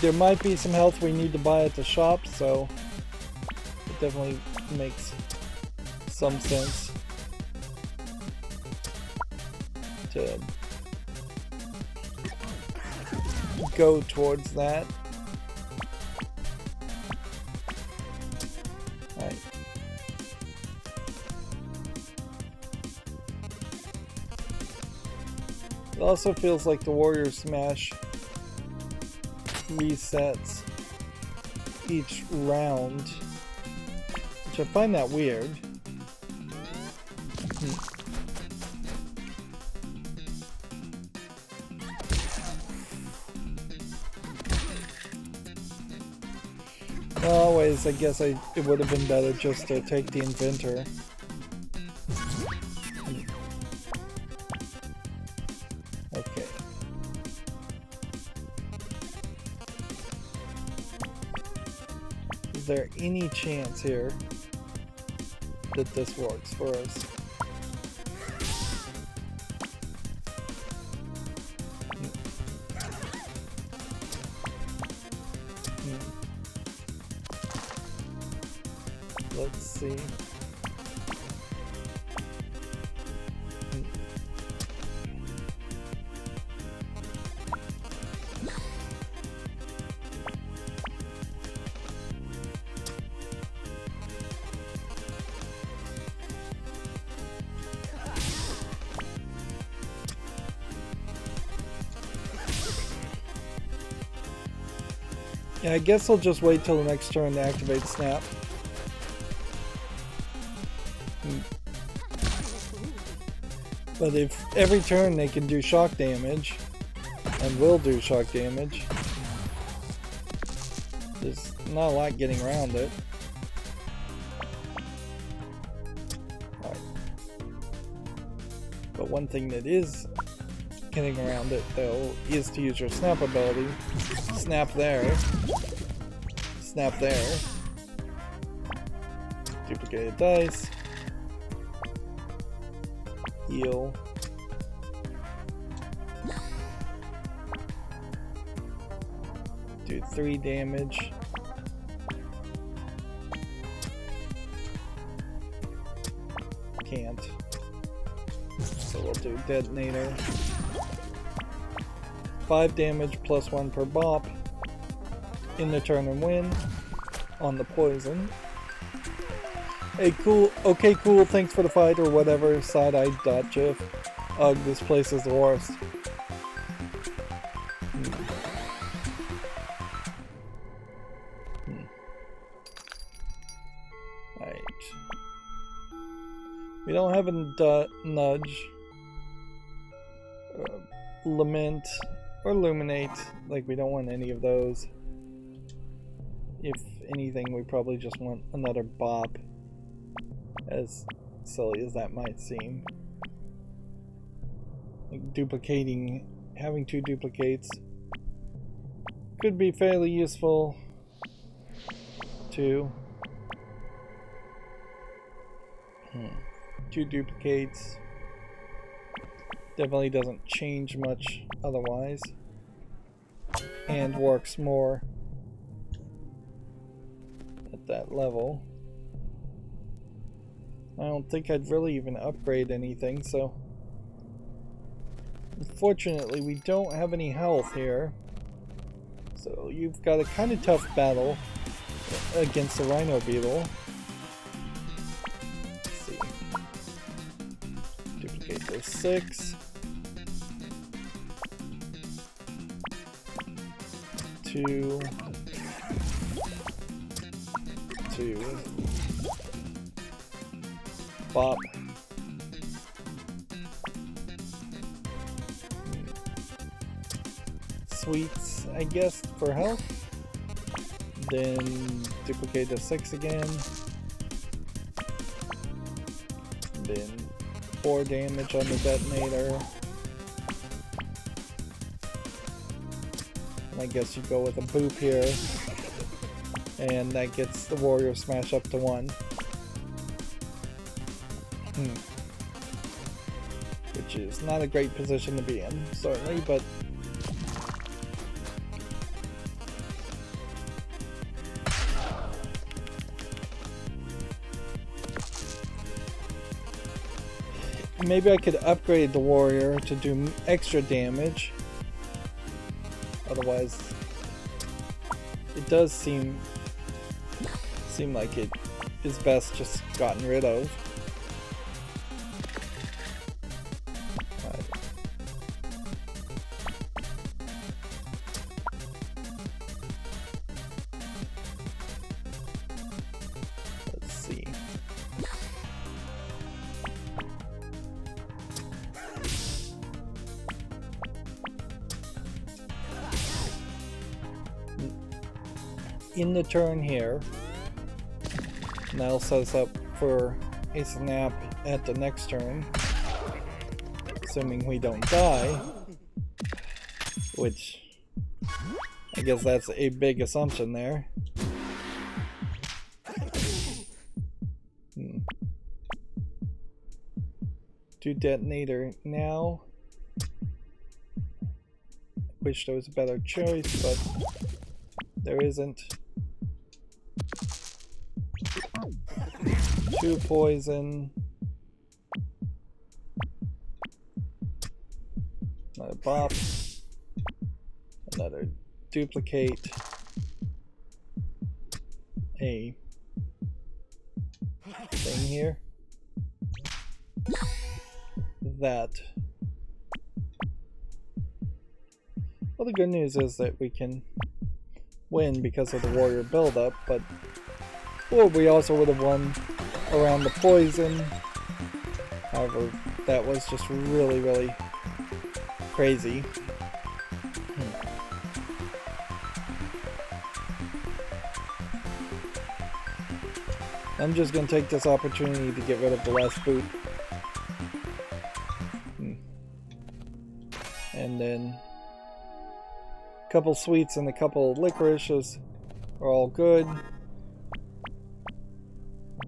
There might be some health we need to buy at the shop, so it definitely makes some sense to go towards that. Alright. It also feels like the Warrior Smash resets each round, which I find that weird. Always, I guess it would have been better just to take the Inventor. Okay. Is there any chance here that this works for us? Let's see. Yeah, I guess I'll just wait till the next turn to activate Snap. But if every turn they can do shock damage, and will do shock damage, there's not a lot getting around it. Right. But one thing that is getting around it, though, is to use your snap ability. Snap there. Snap there. Duplicate a dice. Heal. Do 3 damage. Can't. So we'll do detonator. 5 damage plus 1 per bop. In the turn and win. On the poison. Hey, cool. Okay, cool. Thanks for the fight or whatever. Side-eyed dot gif. Ugh, this place is the worst. Alright. We don't have a nudge. Lament. Or illuminate. Like, we don't want any of those. If anything, we probably just want another bop. As silly as that might seem. Like duplicating, having 2 duplicates could be fairly useful too. 2 duplicates definitely doesn't change much otherwise, and works more at that level. I don't think I'd really even upgrade anything, so unfortunately we don't have any health here. So you've got a kind of tough battle against the Rhino Beetle. Let's see. Duplicate those 6. 2. 2. Bop. Sweets, I guess, for health. Then duplicate the 6 again. Then 4 damage on the detonator. And I guess you go with a boop here. And that gets the warrior smash up to 1. Which is not a great position to be in, certainly, but maybe I could upgrade the warrior to do extra damage. Otherwise, it does seem like it is best just gotten rid of. In the turn here, and that'll set us up for a snap at the next turn, assuming we don't die, which I guess that's a big assumption there. Do detonator now. Wish there was a better choice, but there isn't. 2 poison. Another bop. Another duplicate. A thing here. That. Well, the good news is that we can win because of the warrior buildup, but well, we also would have won around the poison. However, that was just really, really crazy. I'm just going to take this opportunity to get rid of the last boot. And then a couple sweets and a couple licorices are all good.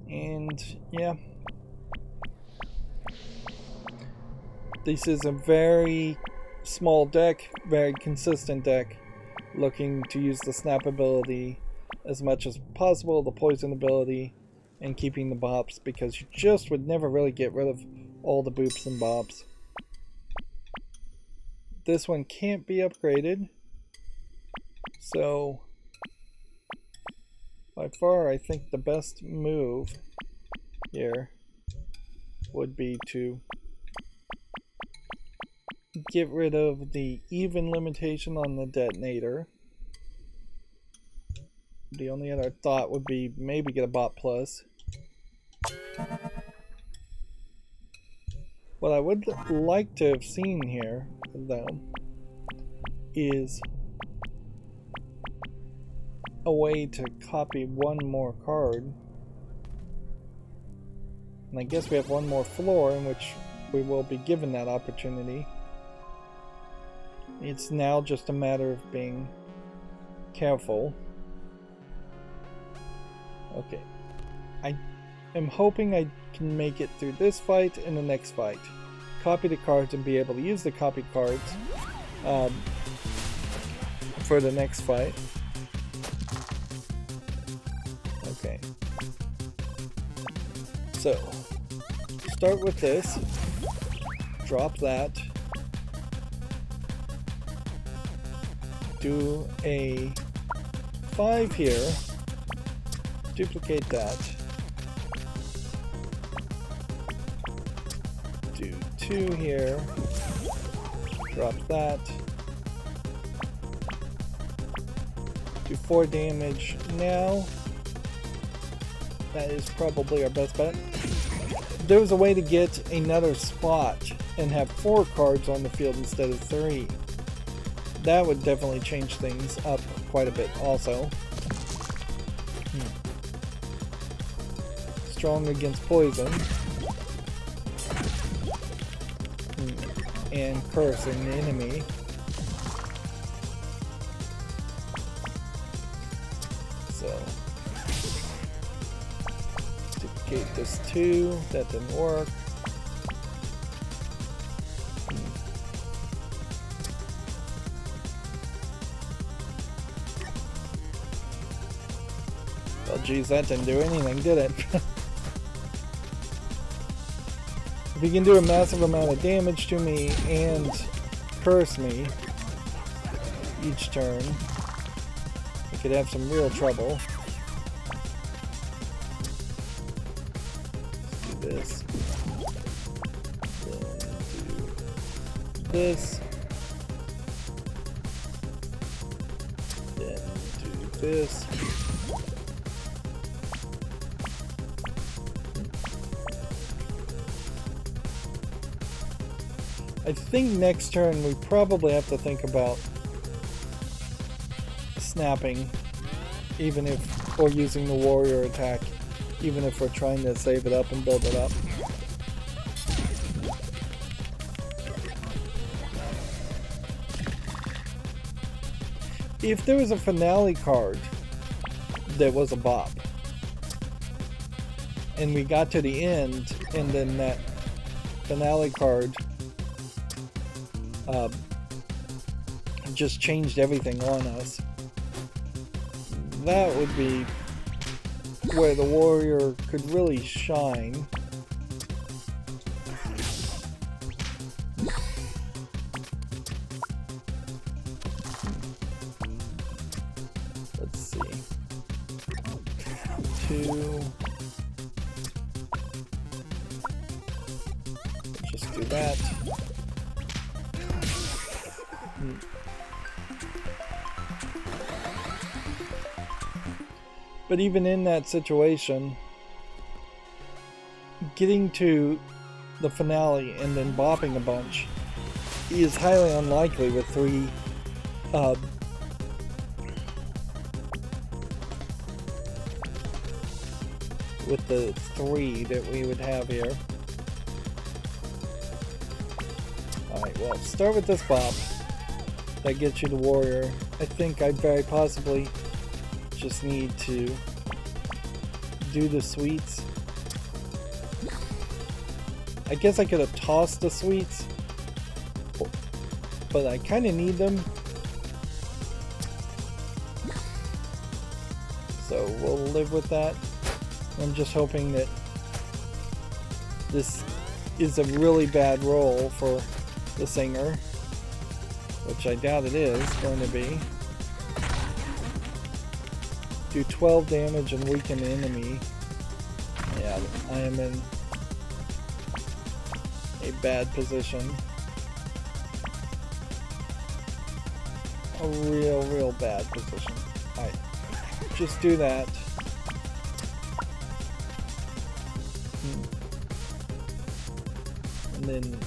And yeah. This is a very small deck, very consistent deck, looking to use the snap ability as much as possible, the poison ability, and keeping the bops, because you just would never really get rid of all the boops and bops. This one can't be upgraded, so by far I think the best move here would be to get rid of the even limitation on the detonator. The only other thought would be maybe get a bot plus. What I would like to have seen here, though, is a way to copy one more card. And I guess we have one more floor in which we will be given that opportunity. It's now just a matter of being careful. Okay. I am hoping I can make it through this fight and the next fight. Copy the cards and be able to use the copy cards for the next fight. Okay. So, start with this. Drop that. Do a 5 here. Duplicate that. Do 2 here. Drop that. Do 4 damage now. That is probably our best bet. If there was a way to get another spot and have 4 cards on the field instead of 3, that would definitely change things up quite a bit also. Strong against poison. And cursing the enemy. So, duplicate this too. That didn't work. Well, geez, that didn't do anything, did it? If he can do a massive amount of damage to me and curse me each turn, I could have some real trouble. Let's do this. Then do this. Then do this. I think next turn we probably have to think about snapping, even if, or using the warrior attack, even if we're trying to save it up and build it up. If there was a finale card that was a bop, and we got to the end, and then that finale card just changed everything on us, that would be where the warrior could really shine. Let's see. 2. Let's just do that. But even in that situation, getting to the finale and then bopping a bunch is highly unlikely with the three that we would have here. Alright, well, start with this bop. That gets you the warrior. I think I very possibly just need to do the sweets. I guess I could have tossed the sweets, but I kind of need them. So we'll live with that. I'm just hoping that this is a really bad roll for the singer, which I doubt it is going to be. Do 12 damage and weaken the enemy. Yeah, I am in a bad position. A real bad position. Alright, just do that. And then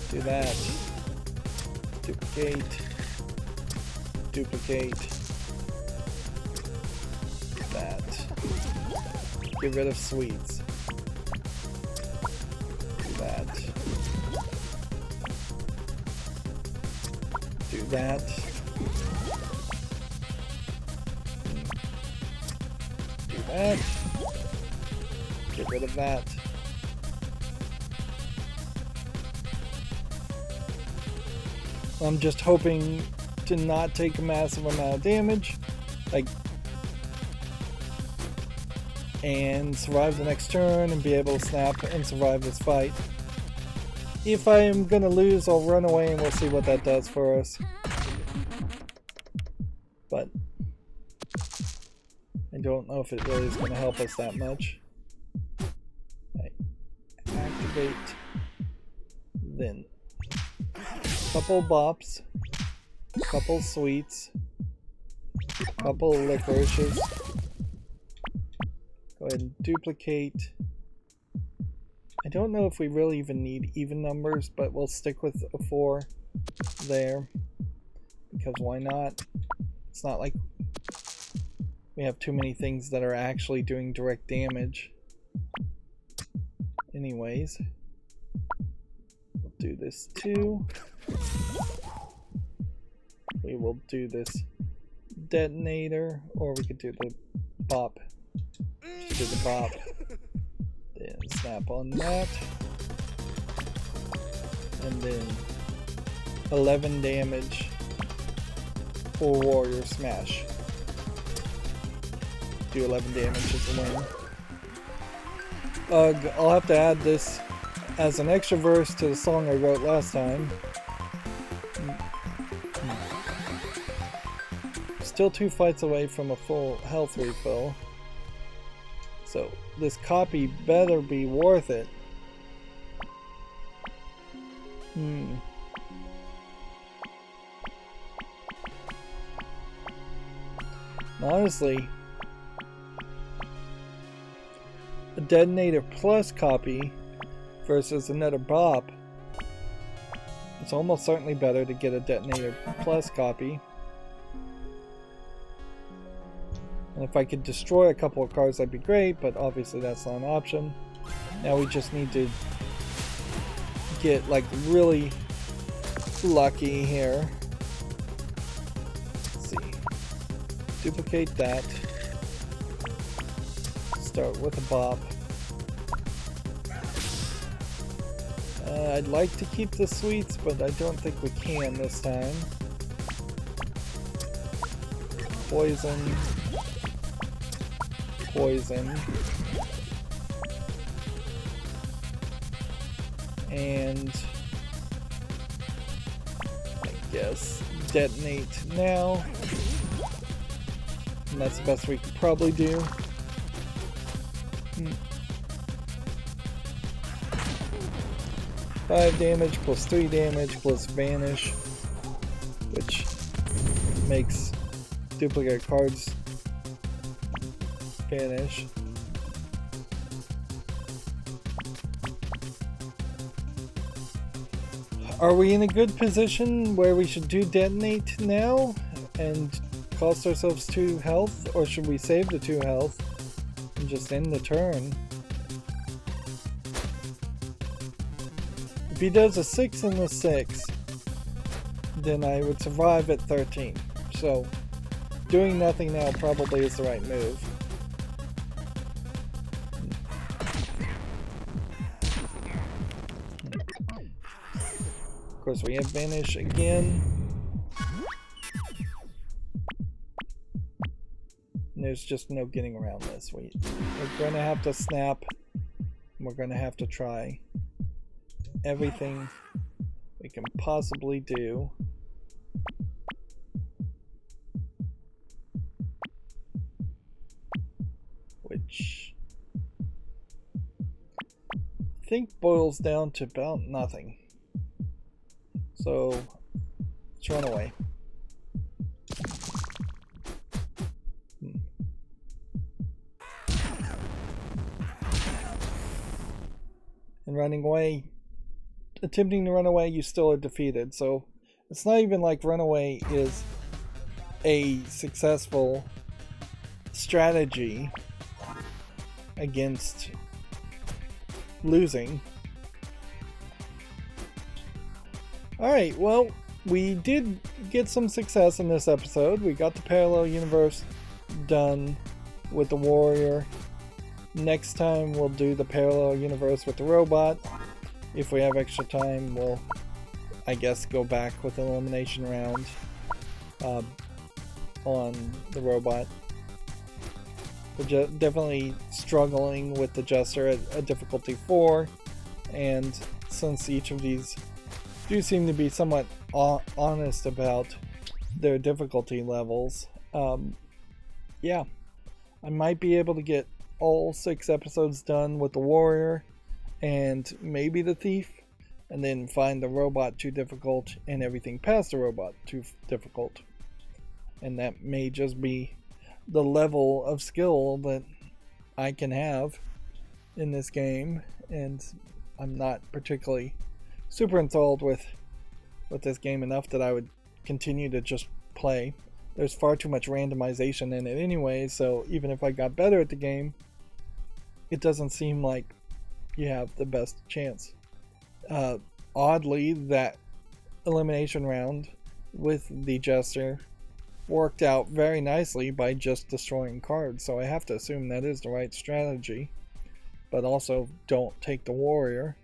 do that. Duplicate. That. Get rid of sweets. Do that. Do that. Do that. Get rid of that. I'm just hoping to not take a massive amount of damage, and survive the next turn and be able to snap and survive this fight. If I am gonna lose, I'll run away and we'll see what that does for us. But I don't know if it really is gonna help us that much. Right. Activate, then couple bops, couple sweets, couple licorices. Go ahead and duplicate. I don't know if we really even need even numbers, but we'll stick with a 4 there, because why not? It's not like we have too many things that are actually doing direct damage. Anyways, we'll do this too. We will do this detonator, or we could do the bop. Just do the bop. Then snap on that. And then 11 damage for warrior smash. Do 11 damage as a win. I'll have to add this as an extra verse to the song I wrote last time. Still 2 fights away from a full health refill. So this copy better be worth it. Honestly, a detonator plus copy versus another bop, it's almost certainly better to get a detonator plus copy. And if I could destroy a couple of cards, that'd be great, but obviously that's not an option. Now we just need to get like really lucky here. Let's see. Duplicate that. Start with a bop. I'd like to keep the sweets, but I don't think we can this time. Poison. Poison. And I guess detonate now. And that's the best we could probably do. 5 damage plus 3 damage plus vanish, which makes duplicate cards vanish. Are we in a good position where we should do detonate now and cost ourselves 2 health, or should we save the 2 health and just end the turn? If he does a 6 and a 6, then I would survive at 13. So doing nothing now probably is the right move. Of course, we have vanish again. And there's just no getting around this. We're going to have to snap. We're going to have to try everything we can possibly do. Which I think boils down to about nothing. So let's run away. And running away, attempting to run away, you still are defeated. So it's not even like runaway is a successful strategy against losing. Alright, well, we did get some success in this episode. We got the parallel universe done with the warrior. Next time we'll do the parallel universe with the robot. If we have extra time, we'll, I guess, go back with an elimination round on the robot. We're definitely struggling with the Jester at a difficulty 4, and since each of these do seem to be somewhat honest about their difficulty levels, yeah, I might be able to get all 6 episodes done with the warrior and maybe the thief, and then find the robot too difficult and everything past the robot too difficult. And that may just be the level of skill that I can have in this game, and I'm not particularly super enthralled with this game enough that I would continue to just play. There's far too much randomization in it anyway, so even if I got better at the game, it doesn't seem like you have the best chance. Oddly, that elimination round with the Jester worked out very nicely by just destroying cards, so I have to assume that is the right strategy, but also don't take the warrior.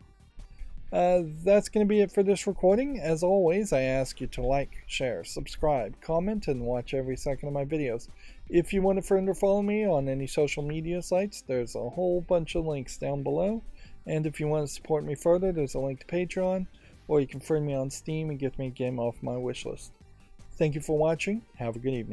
That's going to be it for this recording. As always, I ask you to like, share, subscribe, comment, and watch every second of my videos. If you want to friend or follow me on any social media sites, there's a whole bunch of links down below. And if you want to support me further, there's a link to Patreon, or you can friend me on Steam and get me a game off my wishlist. Thank you for watching. Have a good evening.